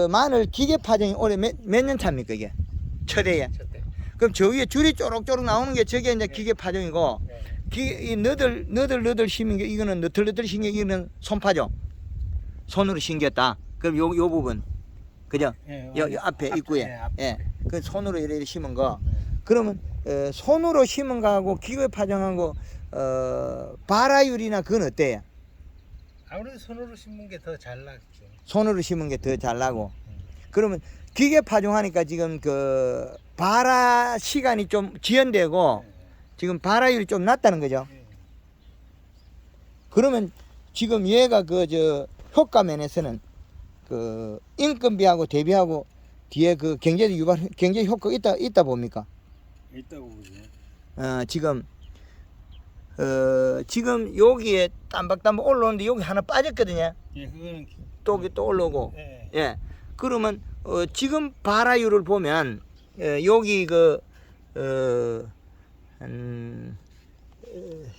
마늘 기계 파종이 올해 몇 년 차입니까, 이게? 첫 해에. 그럼 저 위에 줄이 쪼록쪼록 나오는 게 저게 이제 기계 파종이고, 이 너덜 심은 게, 이거는 너덜너덜 심은 게, 이거는 손파종. 손으로 심겼다. 그럼 요 부분. 그죠? 요 앞에 입구에. 예. 그 손으로 이렇게 심은 거. 그러면, 손으로 심은 거하고 기계 파종하고, 발화율이나 그건 어때요? 아무래도 손으로 심는 게 더 잘 나죠. 손으로 심은 게 더 잘 나고. 그러면 기계 파종하니까 지금 그 발화 시간이 좀 지연되고 지금 발화율이 좀 낮다는 거죠. 그러면 지금 얘가 효과 면에서는 그 인건비하고 대비하고 뒤에 그 경제 효과가 있다 봅니까? 있다고 보죠. 지금 여기에 땀박땀박 올라오는데 여기 하나 빠졌거든요. 예, 그거는 또 올라오고. 예. 예. 그러면 지금 발화율을 보면 여기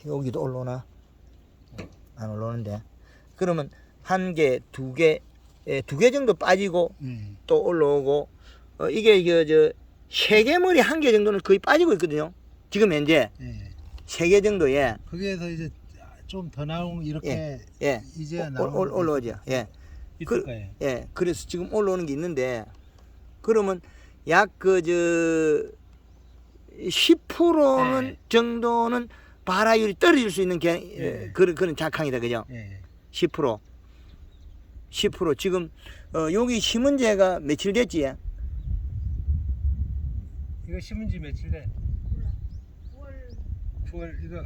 여기도 올라오나? 안 올라오는데. 그러면 한 개, 두 개 정도 빠지고 또 올라오고 이게 세 개 머리 한 개 정도는 거의 빠지고 있거든요. 지금 현재 세 개 정도에 거기에서 이제 좀 더 나오면 이렇게 이제 올라오죠. 예. 있을 거예요. 예. 그래서 지금 올라오는 게 있는데 그러면 약 10%는 정도는 발화율이 떨어질 수 있는 그런 작황이다, 그죠? 10%. 지금 여기 심은 지가 며칠 됐지? 이거 심은 지 며칠 돼? 9월 이거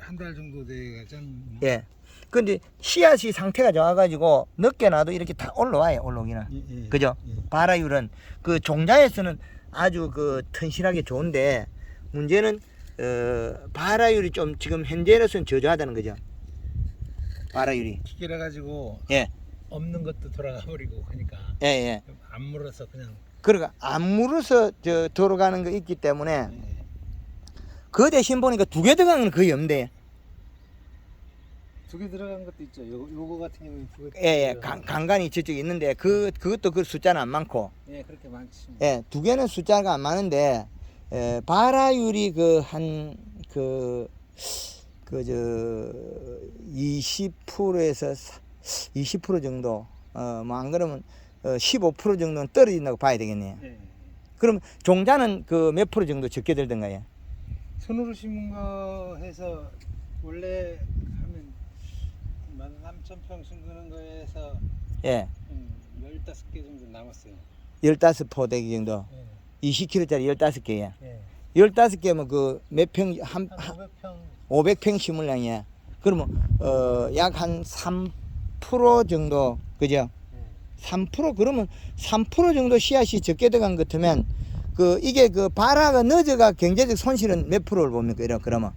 한 달 정도 돼가잖아. 예. 근데 씨앗이 상태가 좋아가지고 늦게 놔도 이렇게 다 올라오기는. 그죠? 발화율은 그 종자에서는 아주 튼실하게 좋은데 문제는 발화율이 좀 지금 현재로서는 저조하다는 거죠. 발화율이. 기계라 가지고 없는 것도 돌아가 버리고 그러니까. 안 물어서 그냥. 그러니까 안 물어서 돌아가는 거 있기 때문에 그 대신 보니까 두 개 들어간 건 거의 없는데. 두 개 들어간 것도 있죠. 요거 같은 경우는 두 개. 간간이 저쪽에 있는데 그것도 그 숫자는 안 많고. 그렇게 많지. 두 개는 숫자가 안 많은데 발화율이 한 20%에서 20% 정도 뭐 안 그러면 15% 정도는 떨어진다고 봐야 되겠네요. 그럼 종자는 몇 프로 정도 적게 들던가요? 손으로 심은 거 해서 원래 하면 13,000평 심는 거에서 15개 정도 남았어요. 15포대기 정도. 20kg짜리 15개야. 15개면 몇 평? 한 500평 심으려냐. 그러면 약 한 3% 정도, 그죠? 3% 그러면 3% 정도 씨앗이 적게 들어간 것 같으면 이게 발화가 늦어가 경제적 손실은 몇 프로를 봅니까? 그러면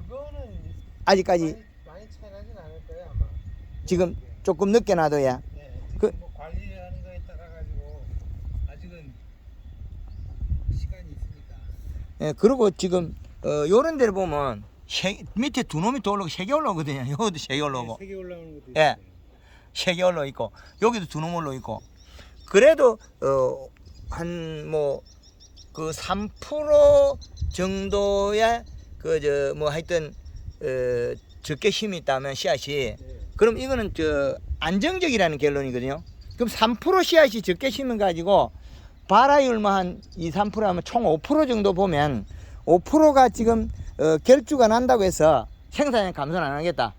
그거는 아직까지 많이 차이 나진 않을 거예요 아마. 지금 조금 늦게 놔둬야. 뭐 관리하는 거에 따라 가지고 아직은 시간이 있으니까. 그리고 지금 요런 데를 보면 밑에 두 놈이 더 올라오고 3개 올라오거든요. 여기도 3개 올라오고. 3개 올라오는 것도 있어요. 3개 올라오 있고 여기도 두 놈 올라오 있고. 그래도 한 3% 정도의 하여튼 적게 힘이 있다면 씨앗이 그럼 이거는 안정적이라는 결론이거든요. 그럼 3% 씨앗이 적게 심은 가지고 발화율만 한 2, 3% 하면 총 5% 정도 보면 5%가 지금 결주가 난다고 해서 생산량 감소는 안 하겠다.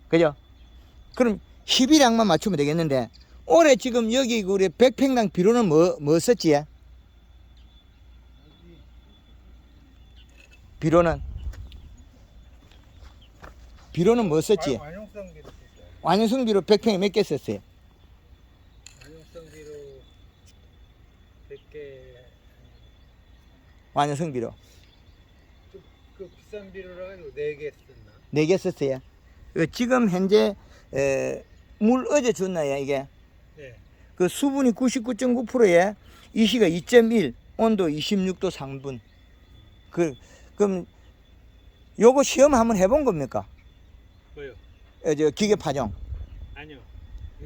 그죠? 그럼 12량만 맞추면 되겠는데 올해 지금 여기 우리 100평당 비료는 뭐 썼지? 비료는 뭐 썼지? 완용성 비료 썼어요. 완용성 비료 100평에 몇 개 썼어요? 완용성 비료 100개. 완용성 비료 그 비싼 비료라 가지고 4개 썼나? 4개 썼어요. 지금 현재 물 어제 줬나요 이게? 그 수분이 99.9%에 이시가 2.1, 온도 26도 상분. 그럼 요거 시험 한번 해본 겁니까? 뭐요? 기계 파종. 아니 아니요.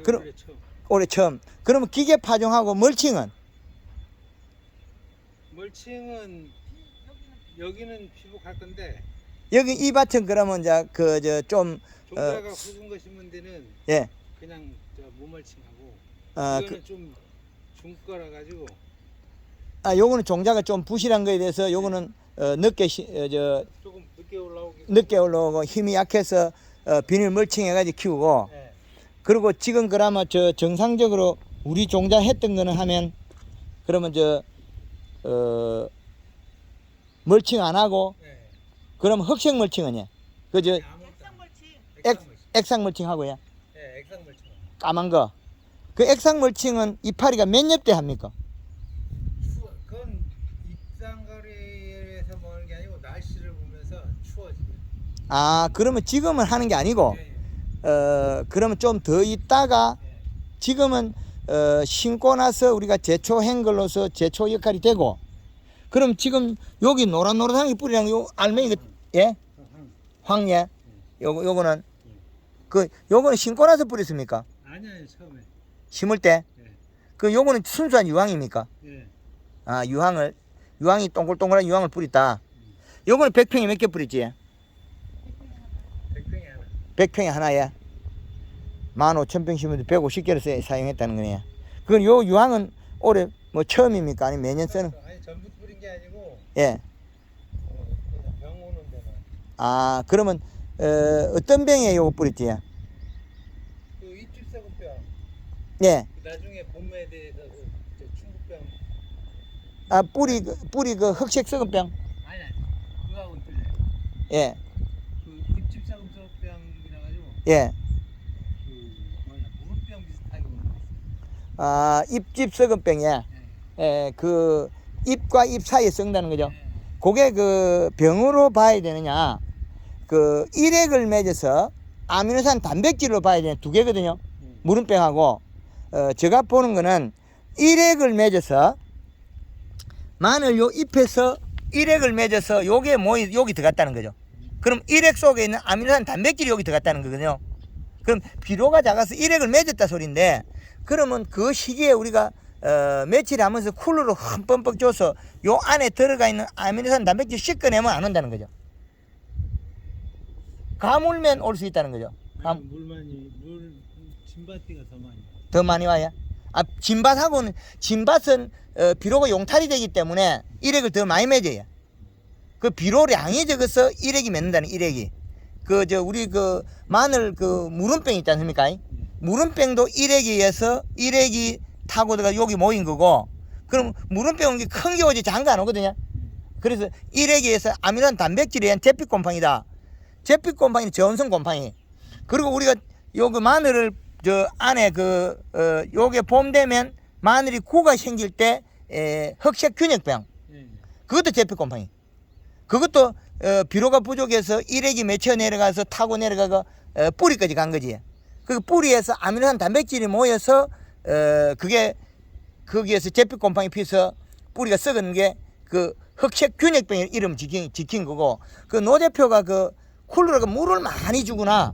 그럼- 올해 처음. 올해 처음. 그러면 기계 파종하고 멀칭은? 멀칭은 여기는 피복할 건데 여기 이 밭은 그러면 이제 좀 종자가 굵은 거 심은 데는 예. 그냥 무멀칭하고 아, 이거는 좀 중거라 가지고 요거는 종자가 좀 부실한 거에 대해서 요거는 늦게 조금 늦게 올라오게. 늦게 올라오고 힘이 약해서 비닐 멀칭해 가지고 키우고, 네. 그리고 지금 그러면 정상적으로 우리 종자 했던 거는 하면 그러면 멀칭 안 하고 네. 그러면 흑색 멀칭은요? 그저 액상 멀칭. 액상 멀칭 하고요. 네, 액상 멀칭. 까만 거. 그 액상 멀칭은 이파리가 몇 엽대 합니까? 그건 입상거리에서 먹는 게 아니고 날씨를 보면서 추워지게. 아, 그러면 지금은 하는 게 아니고, 네, 그러면 좀 더 있다가 네. 지금은 심고 나서 우리가 제초한 걸로서 제초 역할이 되고, 그럼 지금 여기 노란노란한 게 뿌리랑 요 알맹이 예? 황예. 요거는 요거는 심고 나서 뿌렸습니까? 아니요, 처음에. 심을 때? 네. 요거는 순수한 유황입니까? 네. 아, 유황이 동글동글한 유황을 뿌렸다. 요거는 100평에 몇 개 뿌렸지? 100평에 하나. 100평에 하나에 15,000평 심어도 150개를 사용했다는 거네요. 그건 요 유황은 올해 뭐 처음입니까? 아니면 매년 쓰는? 아니 전부 뿌린 게 아니고 예. 그냥 병 오는 데만. 아, 그러면 어떤 병에 요거 뿌렸지? 그 입집사구병. 예. 나중에 봄에 대해서 저 충북병. 아, 뿌리 그 흑색 썩은병. 아니 그거하고는 틀려요. 예. 그 입집사구병이라 가지고 예. 그 뭐냐 무릎병 비슷하게 오는 거 있어요. 아, 입집 썩은병에 네. 예, 그 잎과 잎 사이에 썩는다는 거죠. 네. 그게 그 병으로 봐야 되느냐, 그 일액을 맺어서 아미노산 단백질로 봐야 되는 두 개거든요. 무름병하고 제가 보는 거는 일액을 맺어서 마늘 요 잎에서 일액을 맺어서 요게 여기 들어갔다는 거죠. 그럼 일액 속에 있는 아미노산 단백질이 여기 들어갔다는 거거든요. 그럼 비료가 작아서 일액을 맺었다 소리인데, 그러면 그 시기에 우리가 며칠 하면서 쿨러로 흠뻑 줘서 요 안에 들어가 있는 아미노산 단백질 씻어내면 안 온다는 거죠. 가물면 올 수 있다는 거죠. 물만이 진바티가 더 많이. 더 많이 와요. 아, 진밭은 비료가 용탈이 되기 때문에 일액을 더 많이 맺어요. 그 비료량이 적어서 일액이 맺는다는, 일액이. 우리 마늘 무름병 있지 않습니까? 무름병도 일액에 의해서 일액이 타고 들어가 여기 모인 거고, 그럼 무름병은 큰 게 오지 작은 거 안 오거든요. 그래서 일액에 의해서 아미노산 단백질에 의한 제피곰팡이다. 제피곰팡이는 저온성 곰팡이. 그리고 우리가 요거 마늘을 안에 요게 봄 되면 마늘이 구가 생길 때 흑색 균역병. 그것도 제피곰팡이. 그것도 비료가 부족해서 일액이 맺혀 내려가서 타고 내려가고 뿌리까지 간 거지. 그 뿌리에서 아미노산 단백질이 모여서 그게 거기에서 제피곰팡이 피서 뿌리가 썩은 게 그 흑색 균역병의 이름 지킨 거고, 그 노대표가 쿨러가 물을 많이 주거나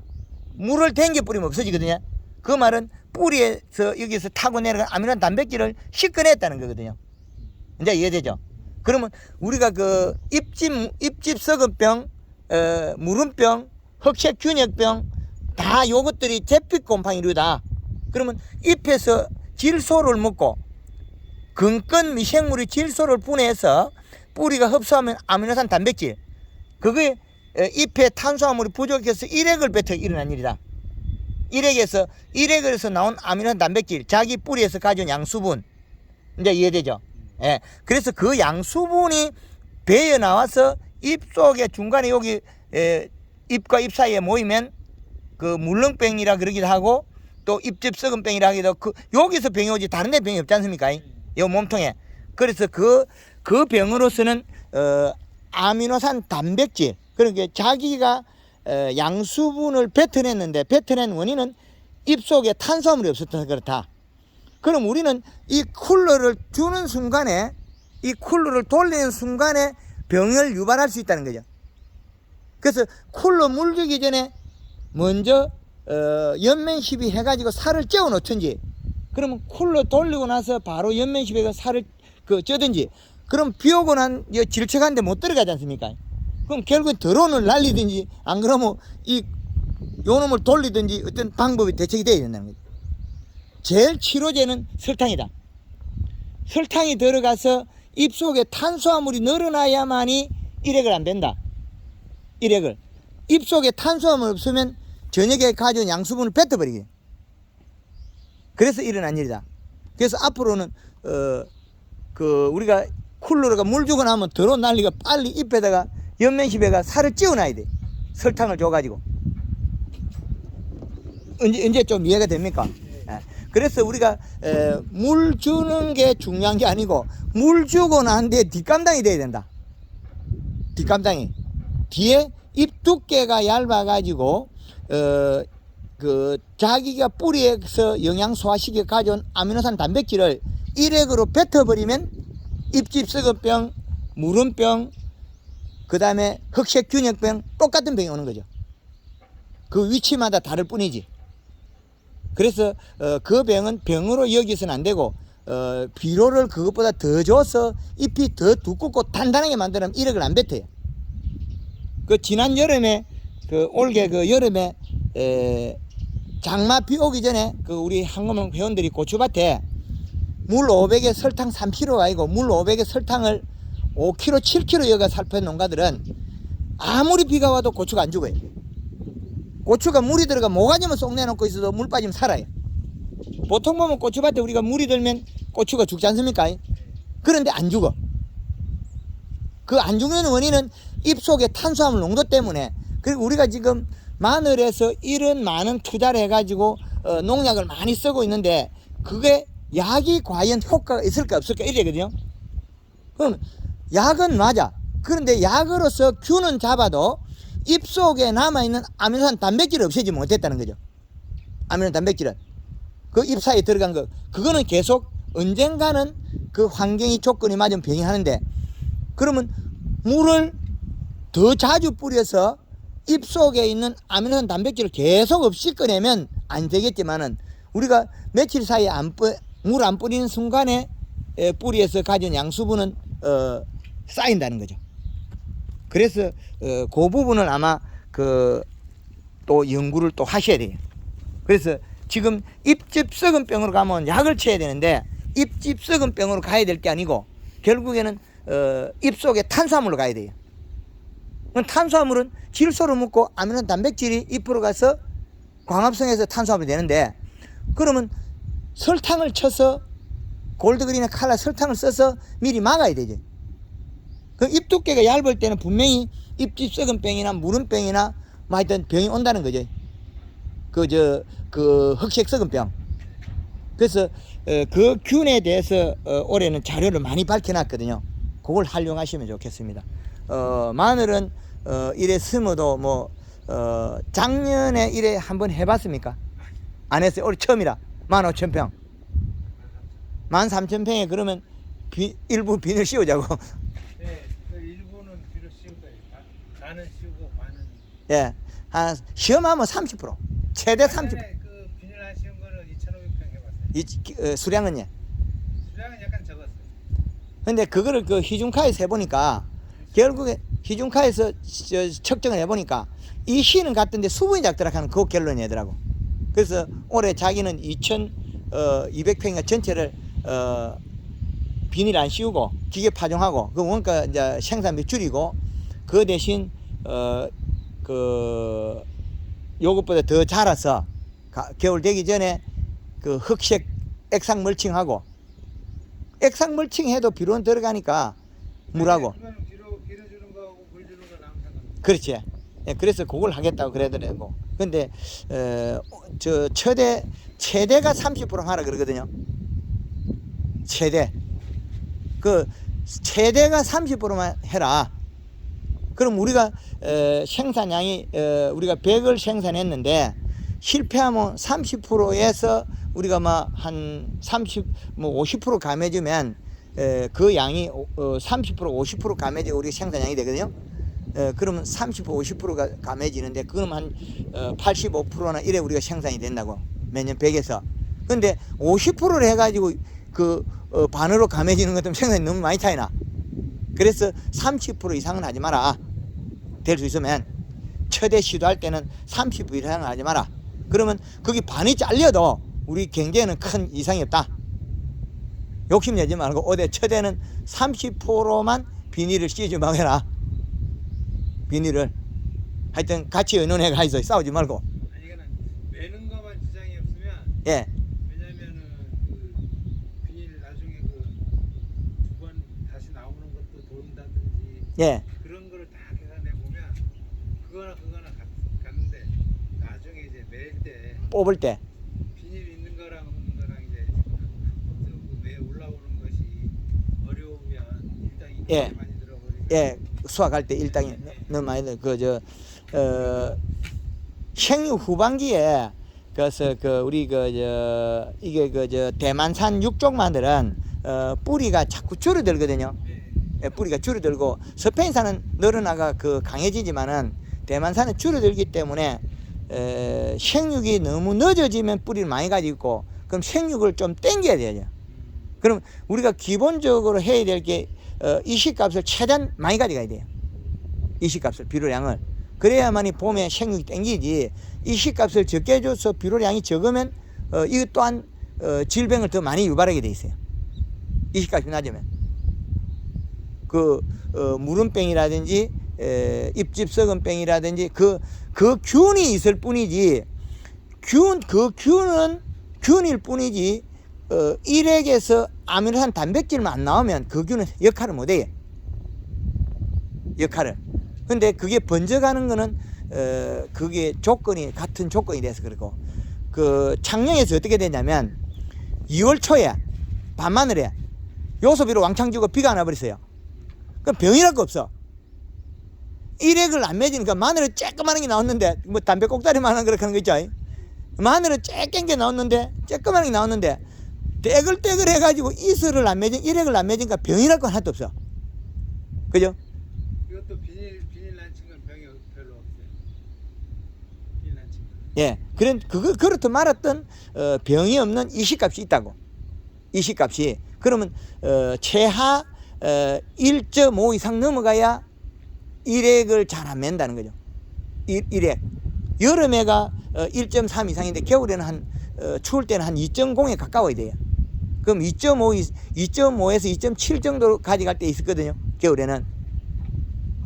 물을 댕겨 뿌리면 없어지거든요. 그 말은 뿌리에서 여기서 타고 내려간 아미노산 단백질을 씻어냈다는 거거든요. 이제 이해되죠? 그러면 우리가 입집 썩은병, 무름병, 흑색 균역병 다 요것들이 제피곰팡이류다. 그러면 잎에서 질소를 먹고 근권 미생물이 질소를 분해해서 뿌리가 흡수하면 아미노산 단백질, 그게 잎에 탄수화물이 부족해서 일액을 뱉어 일어난 일이다. 일액에서 나온 아미노산 단백질, 자기 뿌리에서 가져온 양수분. 이제 이해되죠? 예. 그래서 그 양수분이 배어 나와서 잎 속에 중간에 여기 잎과 잎 사이에 모이면 물렁병이라 그러기도 하고, 또 입집 썩은병이라 하기도 하고, 여기서 병이 오지 다른 데 병이 없지 않습니까? 이 몸통에. 그래서 그 병으로서는 아미노산 단백질, 그러니까 자기가 양수분을 뱉어냈는데, 뱉어낸 원인은 입 속에 탄수화물이 없었어서 그렇다. 그럼 우리는 이 쿨러를 주는 순간에, 이 쿨러를 돌리는 순간에 병을 유발할 수 있다는 거죠. 그래서 쿨러 물 주기 전에 먼저 연면 시비 해가지고 살을 쪄 놓든지, 그러면 쿨러 돌리고 나서 바로 연면 시비가 살을 쪄든지, 그럼 비 오고 난 질척한데 못 들어가지 않습니까? 그럼 결국엔 드론을 날리든지, 안 그러면 요 놈을 돌리든지 어떤 방법이 대책이 되어야 된다는 거죠. 제일 치료제는 설탕이다. 설탕이 들어가서 입속에 탄수화물이 늘어나야만이 일액을 안 된다. 일액을. 입속에 탄수화물 없으면 저녁에 가져온 양수분을 뱉어버리게. 그래서 일어난 일이다. 그래서 앞으로는 우리가 쿨러가 물 주고 나면 드론 날리가 빨리 잎에다가 연면십에가 살을 찌워놔야 돼. 설탕을 줘가지고. 언제 좀 이해가 됩니까? 예. 그래서 우리가 물 주는 게 중요한 게 아니고, 물 주고 난 뒤에 뒷감당이 돼야 된다. 뒷감당이. 뒤에 잎 두께가 얇아가지고 자기가 뿌리에서 영양 소화시켜 가져온 아미노산 단백질을 일액으로 뱉어버리면 잎집 썩은병, 무름병, 그 다음에 흑색균형병, 똑같은 병이 오는 거죠. 그 위치마다 다를 뿐이지. 그래서 그 병은 병으로 여기서는 안 되고, 비료를 그것보다 더 줘서 잎이 더 두껍고 단단하게 만들면 일액을 안 뱉어요. 지난 여름에, 올해 여름에 장마 비 오기 전에 우리 한국문 회원들이 고추밭에 물 500에 설탕 3kg가 아니고 물 500에 설탕을 5kg, 7kg 여가 살펴 농가들은 아무리 비가 와도 고추가 안 죽어요. 고추가 물이 들어가 모가지만 쏙 내놓고 있어도 물 빠지면 살아요. 보통 보면 고추밭에 우리가 물이 들면 고추가 죽지 않습니까? 그런데 안 죽어. 그 안 죽는 원인은 잎 속의 탄수화물 농도 때문에. 그리고 우리가 지금 마늘에서 이런 많은 투자를 해가지고 농약을 많이 쓰고 있는데, 그게 약이 과연 효과가 있을까 없을까 이래거든요. 그럼 약은 맞아. 그런데 약으로서 균은 잡아도 잎 속에 남아있는 아미노산 단백질을 없애지 못했다는 거죠. 아미노산 단백질은 그 잎 사이에 들어간 거, 그거는 계속 언젠가는 그 환경이 조건이 맞으면 병이 하는데, 그러면 물을 더 자주 뿌려서 잎 속에 있는 아미노산 단백질을 계속 없이 꺼내면 안 되겠지만은, 우리가 며칠 사이에 물 안 뿌리는 순간에 뿌리에서 가진 양수분은 쌓인다는 거죠. 그래서 그 부분을 아마 또 연구를 또 하셔야 돼요. 그래서 지금 잎집 썩은 병으로 가면 약을 쳐야 되는데, 잎집 썩은 병으로 가야 될 게 아니고 결국에는 잎 속에 탄수화물로 가야 돼요. 탄수화물은 질소로 묻고 아미노산 단백질이 잎으로 가서 광합성해서 탄수화물이 되는데, 그러면 설탕을 쳐서 골드그린이나 칼라 설탕을 써서 미리 막아야 되지. 그럼 잎 두께가 얇을 때는 분명히 잎집 썩은 병이나 무름병이나 뭐 하여튼 병이 온다는 거죠. 흑색 썩은 병. 그래서 그 균에 대해서 올해는 자료를 많이 밝혀놨거든요. 그걸 활용하시면 좋겠습니다. 마늘은 이래 심어도 작년에 이래 한번 해봤습니까? 안 했어요. 올해 처음이라. 15,000평. 13,000평에 그러면 일부 비늘 씌우자고. 네, 일부는 비를 씌우고, 반은 씌우고, 반은. 예, 시험하면 30%. 최대 30%. 그 비닐 안 씌운 거는 2,500평 해봤어요. 수량은요? 수량은 약간 적었어요. 근데 그거를 희중카에서 해보니까, 결국에 희중카에서 측정을 해보니까 이 시는 같은데 수분이 작더라 하는 그 결론이더라고. 그래서 올해 자기는 2,200평인가 전체를 비닐 안 씌우고 기계 파종하고 그 원가 이제 생산비 줄이고, 그 대신 요것보다 더 자라서 겨울 되기 전에 그 흑색 액상 멀칭하고, 액상 멀칭해도 비료는 들어가니까 물하고. 비료 주는 거하고 물 주는 거 나면 상관없어요. 그렇지. 예, 그래서 그걸 하겠다고 그러더라고. 근데 최대가 30% 하라 그러거든요. 최대가 30%만 해라. 그럼 우리가 생산량이 우리가 100을 생산했는데 실패하면 30%에서 우리가 한 50% 감해주면 그 양이 30% 50% 감해져 우리 생산량이 되거든요. 그러면 30% 50%가 감해지는데 그럼 한 85%나 이래 우리가 생산이 된다고 매년 100에서. 근데 50%를 해가지고 그 반으로 감해지는 것도 생산이 너무 많이 차이나. 그래서 30% 이상은 하지 마라. 될 수 있으면 최대 시도할 때는 30% 이상은 하지 마라. 그러면 거기 반이 잘려도 우리 경제에는 큰 이상이 없다. 욕심내지 말고 어디 최대는 30%만 비닐을 씌우지 말아라. 비닐을 하여튼 같이 의논해 가지고 싸우지 말고. 아니 이거는 매는 거만 지장이 없으면. 예. 왜냐면은 그 비닐 나중에 그 두 번 다시 나오는 것도 돈다든지. 예. 그런 거를 다 계산해 보면 그거나 같는데 나중에 이제 멜 때 뽑을 때. 비닐 있는 거랑 없는 거랑 이제 매 올라오는 것이 어려우면 일당이 예. 많이 들어버리고. 예. 수확할 때 일당이 너무 많이 들. 생육 후반기에 그래서 우리 이게 대만산 육종 마늘은 뿌리가 자꾸 줄어들거든요. 예, 뿌리가 줄어들고 스페인산은 늘어나가 강해지지만은 대만산은 줄어들기 때문에 생육이 너무 늦어지면 뿌리를 많이 가지고 있고 그럼 생육을 좀 땡겨야 돼요. 그럼 우리가 기본적으로 해야 될 게 이식값을 최대한 많이 가져가야 돼요. 이식값을 비료량을 그래야만이 봄에 생육이 땡기지. 이식값을 적게 줘서 비료량이 적으면 이것 또한 질병을 더 많이 유발하게 돼 있어요. 이식값이 낮으면 무름병이라든지 잎집 썩은 병이라든지 그 균이 있을 뿐이지 균일 뿐이지 일액에서 아미노산 단백질만 안 나오면 그 균은 역할을 못해요. 역할을. 근데 그게 번져가는 거는 그게 같은 조건이 돼서 그렇고 창녕에서 어떻게 되냐면 2월 초에 밤하늘에 요소비로 왕창 주고 비가 안 와버렸어요. 그럼 병이랄 거 없어. 일액을 안 맺으니까 마늘은 쬐끄마한 게 나왔는데 뭐 담배 꼭다리만한 그렇게 하는 거 있죠. 마늘은 쬐깬 게 나왔는데 쬐끄마한 게 나왔는데 떼글떼글 해가지고 일액을 안 맺으니까 병이랄 건 하나도 없어. 그죠? 이것도 비닐 난친 건 병이 별로 없어요. 비닐 난친 건. 예, 그렇듯 말았던 병이 없는 이식값이 있다고. 이식값이 그러면 최하 1.5 이상 넘어가야 일액을 잘 안 맨다는 거죠. 일액. 여름에가 1.3 이상인데 겨울에는 추울 때는 한 2.0에 가까워야 돼요. 그럼 2.5에서 2.7 정도로 가져갈 때 있었거든요. 겨울에는.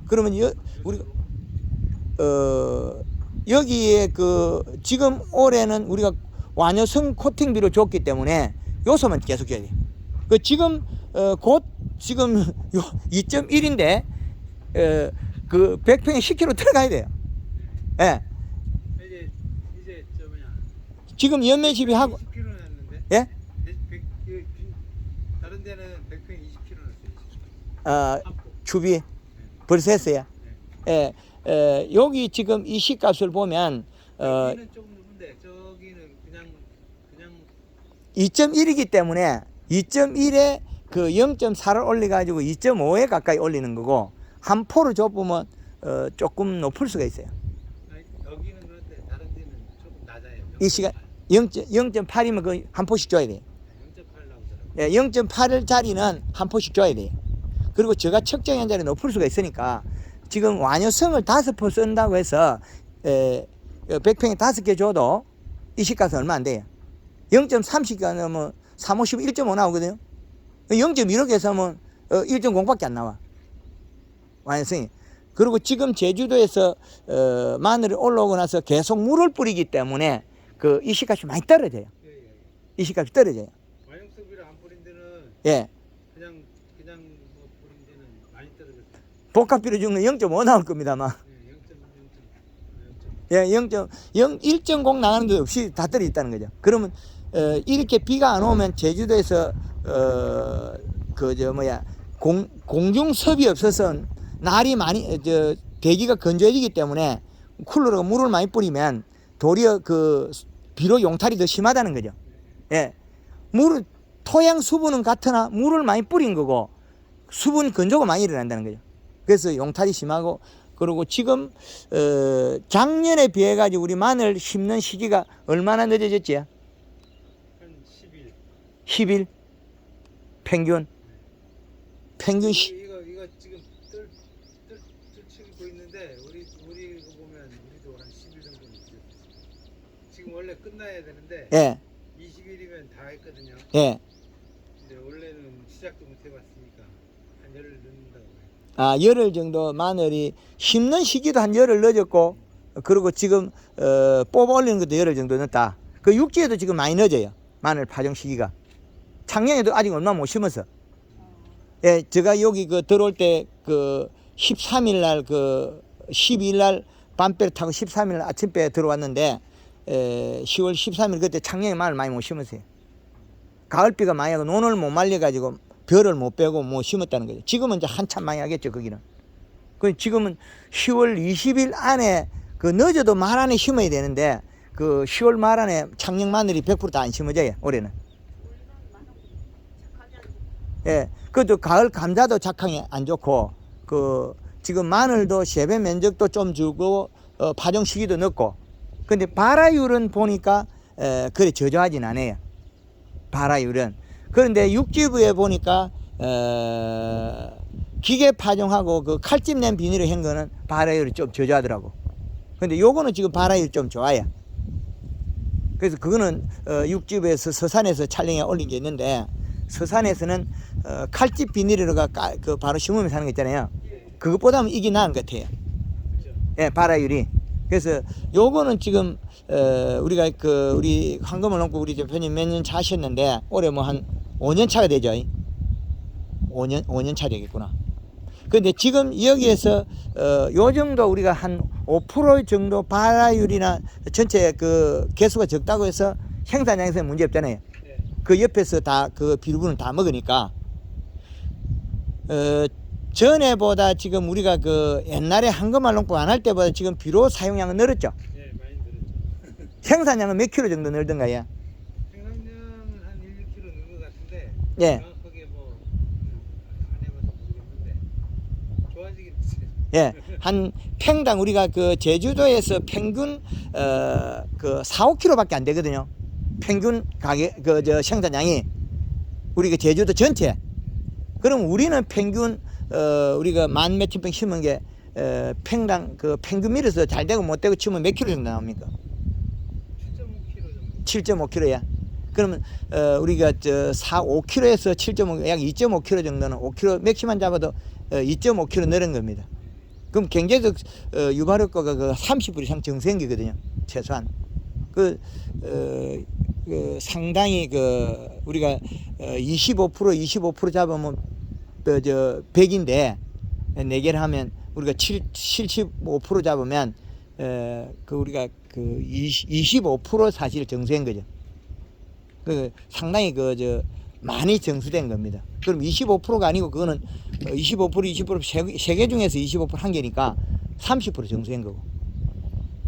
그러면 우리가 여기에 지금 올해는 우리가 완효성 코팅비를 줬기 때문에 요소만 계속 줘야 돼. 지금 지금 2.1인데 100평에 10kg 들어가야 돼요. 예. 이제 지금 연면시비 하고 20kg 났는데. 예? 다른 데는 100평에 20kg 났어요. 추비 벌써 했어요. 예. 여기 지금 이 시값을 보면 여기는 좀 높은데 저기는 그냥 2.1이기 때문에 2.1에 0.4를 올려가지고 2.5에 가까이 올리는 거고 한 포를 좁으면 조금 높을 수가 있어요. 여기는 그런데 다른 데는 조금 낮아요. 이 시간 0.8이면 한 포씩 줘야 돼요. 0.8라고 예, 0.8짜리는 한 포씩 줘야 돼요. 그리고 제가 측정한 자리 높을 수가 있으니까 지금 완효성을 5포 쓴다고 해서 100평에 5개 줘도 이 시가는 얼마 안 돼요. 0.3씩가 넣으면 3, 50, 1.5 나오거든요. 0.1억 해서 하면 1.0밖에 안 나와. 완성이. 그리고 지금 제주도에서 마늘이 올라오고 나서 계속 물을 뿌리기 때문에 이식값이 많이 떨어져요. 이식값이 떨어져요. 완용성비를 안 뿌린 데는 예. 그냥 뭐 뿌린 데는 많이 떨어졌어요. 복합비료 중에 0.5 나올 겁니다, 아마. 예, 1.0 나가는 데 없이 다 떨어져 있다는 거죠. 그러면 이렇게 비가 안 오면 제주도에서 공중섭이 없어서 날이 많이 대기가 건조해지기 때문에 쿨러가 물을 많이 뿌리면 도리어 비료 용탈이 더 심하다는 거죠. 예, 토양 수분은 같으나 물을 많이 뿌린 거고 수분 건조가 많이 일어난다는 거죠. 그래서 용탈이 심하고 그리고 지금 작년에 비해 가지고 우리 마늘 심는 시기가 얼마나 늦어졌지? 한 10일. 10일 평균 이거 지금 뜰 치고 있는데 우리 이거 보면 우리도 한 10일 정도 있어요. 지금 원래 끝나야 되는데 예, 20일이면 다 했거든요. 예. 근데 원래는 시작도 못 해봤으니까 한 열흘 늦는다고 해요. 아, 열흘 정도 마늘이 심는 시기도 한 열흘 늦었고, 그리고 지금 뽑아 올리는 것도 열흘 정도 늦다. 그 육지에도 지금 많이 늦어요. 마늘 파종 시기가. 작년에도 아직 얼마 못 심어서. 예, 제가 여기 그 들어올 때 그 13일 날 12일 날 밤배를 타고 13일 날 아침배에 들어왔는데 10월 13일 그때 작년에 마늘 많이 못 심었어요. 가을비가 많이 하고 논을 못 말려가지고 벼를 못 빼고 못 심었다는 거죠. 지금은 이제 한참 많이 하겠죠, 거기는. 그 지금은 10월 20일 안에 그 늦어도 말 안에 심어야 되는데 그 10월 말 안에 창녕 마늘이 100% 다 안 심어져요, 올해는. 예, 그것도 가을 감자도 작황이 안 좋고, 그 지금 마늘도 재배 면적도 좀 줄고 파종 시기도 늦고. 근데 발화율은 보니까 그래 저조하진 않아요. 발화율은. 그런데 육지부에 보니까 기계 파종하고 그 칼집 낸 비닐을 한 거는 발화율이 좀 저조하더라고. 근데 요거는 지금 발화율이 좀 좋아요. 그래서 그거는 육지부에서 서산에서 촬영해 올린 게 있는데, 서산에서는 칼집 비닐로가 그 바로 심으면서 하는 거 있잖아요. 그것보다는 이게 나은 것 같아요. 예, 발화율이. 그래서 요거는 지금 우리가 우리 황금을 넘고 우리 대표님 몇 년 차 하셨는데 올해 뭐 한 5년 차가 되죠. 5년 차 되겠구나. 근데 지금 여기에서 요 정도 우리가 한 5% 정도 발화율이나 전체 그 개수가 적다고 해서 생산량에서 문제 없잖아요. 그 옆에서 다 그 비료분을 다 먹으니까 전에보다 지금 우리가 그 옛날에 한금알 농법 안 할 때보다 지금 비료 사용량은 늘었죠. 예, 많이 늘었죠. 생산량은 몇 킬로 정도 늘던가요? 생산량은 한 1kg 는 것 같은데 예. 정확하게 뭐 안 해봐서 모르겠는데 좋아지긴 했어요. 예, 한 팽당 우리가 그 제주도에서 평균 그 4, 5kg밖에 안 되거든요. 평균 가격 생산량이 우리가 제주도 전체. 그럼 우리는 평균 우리가 만 몇천 평 심은 게 팽당 그 평균 밀어서 잘 되고 못 되고 치면 몇 킬로 정도 나옵니까? 7.5kg 정도. 7.5kg야. 그러면 우리가 5kg에서 7.5, 약 2.5kg 정도는 5kg 맥시만 잡아도 2.5kg 늘은 겁니다. 그럼 경제적 유발 효과가 그 30% 이상 정생기거든요. 최소한. 상당히 우리가 25% 잡으면 100인데 4개를 하면 우리가 75% 잡으면 우리가 25% 사실 정수한 거죠. 상당히 많이 정수된 겁니다. 그럼 25%가 아니고 그거는 20% 세 개 중에서 25% 한 개니까 30% 정수한 거고.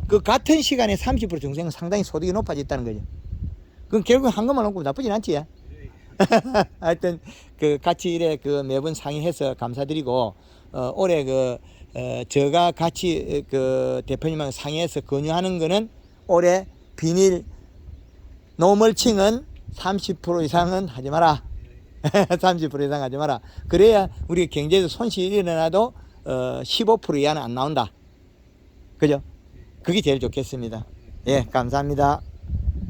그 같은 시간에 30% 정수한 건 상당히 소득이 높아졌다는 거죠. 그럼 결국 한것만 놓고 나쁘진 않지. 하여튼 같이 이래 매번 상의해서 감사드리고 올해 제가 같이 대표님하고 상의해서 권유하는 거는 올해 비닐 노멀칭은 30% 이상은 하지 마라. 30% 이상 하지 마라. 그래야 우리 경제에서 손실이 일어나도 15% 이하는 안 나온다. 그죠? 그게 제일 좋겠습니다. 예, 감사합니다.